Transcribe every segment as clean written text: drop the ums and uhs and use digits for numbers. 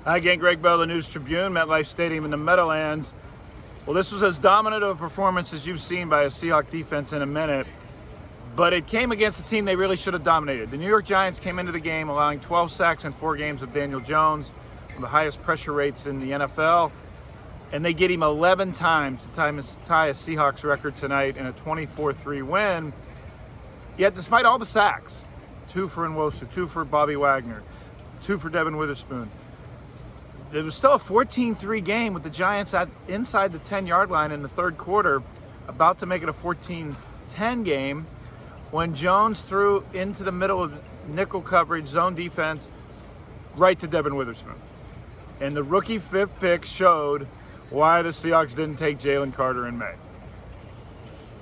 Hi again, Gregg Bell, the News Tribune, MetLife Stadium in the Meadowlands. Well, this was as dominant of a performance as you've seen by a Seahawks defense in a minute, but it came against a team they really should have dominated. The New York Giants came into the game allowing 12 sacks in 4 games with Daniel Jones, one of the highest pressure rates in the NFL, and they get him 11 times to tie a Seahawks record tonight in a 24-3 win. Yet, despite all the sacks, 2 for Nwosu, 2 for Bobby Wagner, 2 for Devon Witherspoon, it was still a 14-3 game with the Giants inside the 10-yard line in the third quarter, about to make it a 14-10 game, when Jones threw into the middle of nickel coverage, zone defense, right to Devon Witherspoon. And the rookie 5th pick showed why the Seahawks didn't take Jalen Carter in May.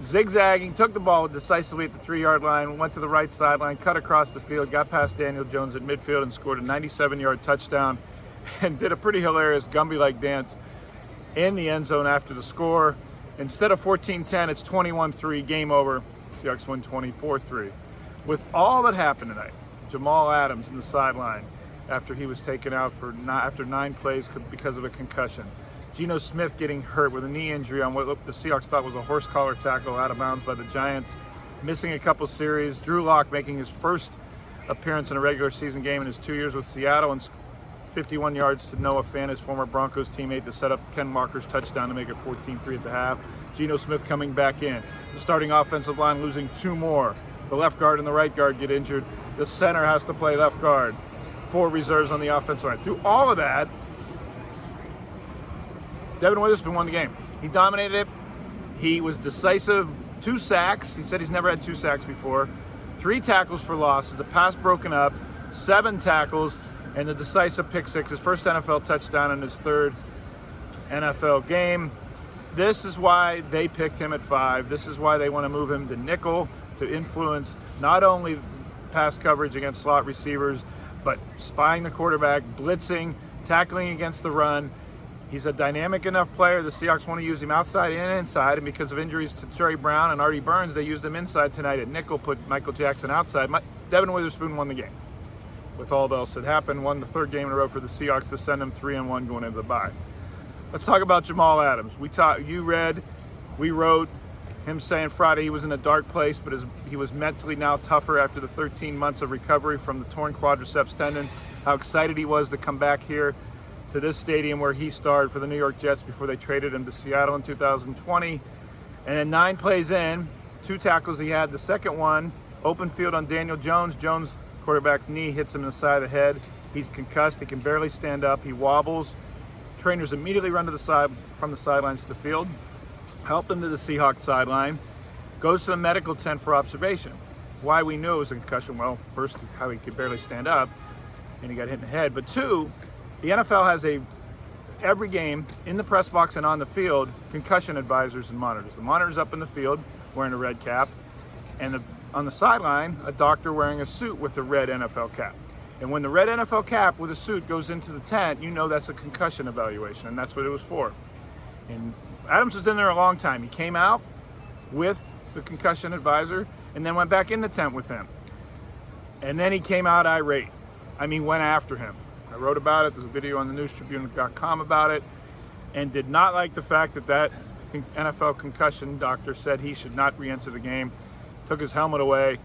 Zigzagging, took the ball decisively at the 3-yard line, went to the right sideline, cut across the field, got past Daniel Jones at midfield and scored a 97-yard touchdown, and did a pretty hilarious Gumby-like dance in the end zone after the score. Instead of 14-10, it's 21-3, game over. Seahawks win 24-3. With all that happened tonight, Jamal Adams in the sideline after he was taken out after 9 plays because of a concussion. Geno Smith getting hurt with a knee injury on what the Seahawks thought was a horse collar tackle out of bounds by the Giants, missing a couple series. Drew Lock making his first appearance in a regular season game in his 2 years with Seattle, and 51 yards to Noah Fant, his former Broncos teammate, to set up Ken Walker's touchdown to make it 14-3 at the half. Geno Smith coming back in. The starting offensive line losing 2 more. The left guard and the right guard get injured. The center has to play left guard. 4 reserves on the offensive line. Through all of that, Devon Witherspoon won the game. He dominated it. He was decisive. 2 sacks. He said he's never had 2 sacks before. 3 tackles for losses. A pass broken up. 7 tackles. And the decisive pick six, his first NFL touchdown in his 3rd NFL game. This is why they picked him at 5. This is why they want to move him to nickel to influence not only pass coverage against slot receivers, but spying the quarterback, blitzing, tackling against the run. He's a dynamic enough player. The Seahawks want to use him outside and inside, and because of injuries to Trey Brown and Artie Burns, they used him inside tonight at nickel, put Michael Jackson outside. Devon Witherspoon won the game. With all else that happened, won the 3rd game in a row for the Seahawks to send them 3-1 going into the bye. Let's talk about Jamal Adams. You read, we wrote him saying Friday he was in a dark place, but he was mentally now tougher after the 13 months of recovery from the torn quadriceps tendon. How excited he was to come back here to this stadium where he starred for the New York Jets before they traded him to Seattle in 2020. And then 9 plays in, 2 tackles he had. The second one, open field on Daniel Jones. Jones' quarterback's knee hits him in the side of the head. He's concussed. He can barely stand up. He wobbles. Trainers immediately run to the side from the sidelines to the field, help him to the Seahawks sideline, goes to the medical tent for observation. Why we knew it was a concussion? Well, first, how he could barely stand up, and he got hit in the head. But 2, the NFL has every game in the press box and on the field, concussion advisors and monitors. The monitor's up in the field wearing a red cap, and on the sideline, a doctor wearing a suit with a red NFL cap. And when the red NFL cap with a suit goes into the tent, you know that's a concussion evaluation, and that's what it was for. And Adams was in there a long time. He came out with the concussion advisor and then went back in the tent with him. And then he came out irate. Went after him. I wrote about it. There's a video on the newstribune.com about it, and did not like the fact that NFL concussion doctor said he should not re-enter the game. Took his helmet away,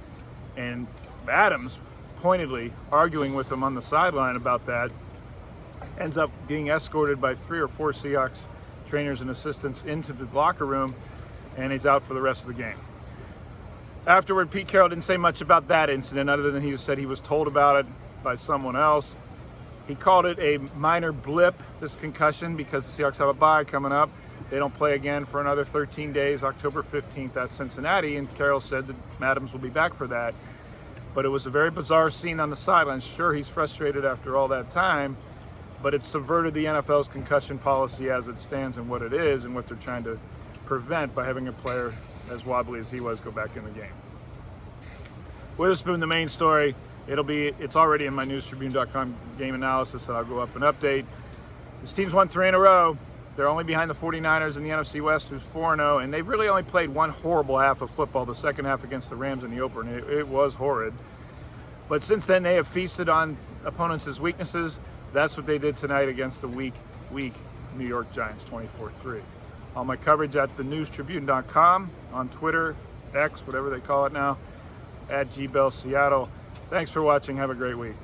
and Adams, pointedly arguing with him on the sideline about that, ends up being escorted by 3 or 4 Seahawks trainers and assistants into the locker room, and he's out for the rest of the game. Afterward, Pete Carroll didn't say much about that incident other than he said he was told about it by someone else. He called it a minor blip, this concussion, because the Seahawks have a bye coming up. They don't play again for another 13 days, October 15th at Cincinnati, and Carroll said that Adams will be back for that. But it was a very bizarre scene on the sidelines. Sure, he's frustrated after all that time, but it subverted the NFL's concussion policy as it stands and what it is and what they're trying to prevent by having a player as wobbly as he was go back in the game. Witherspoon, the main story. It's already in my newstribune.com game analysis that I'll go up and update. This team's won 3 in a row. They're only behind the 49ers in the NFC West, who's 4-0, and they've really only played one horrible half of football, the second half against the Rams in the opener, and it was horrid. But since then, they have feasted on opponents' weaknesses, That's what they did tonight against the weak New York Giants, 24-3. All my coverage at thenewstribune.com, on Twitter, X, whatever they call it now, at GBellSeattle. Thanks for watching. Have a great week.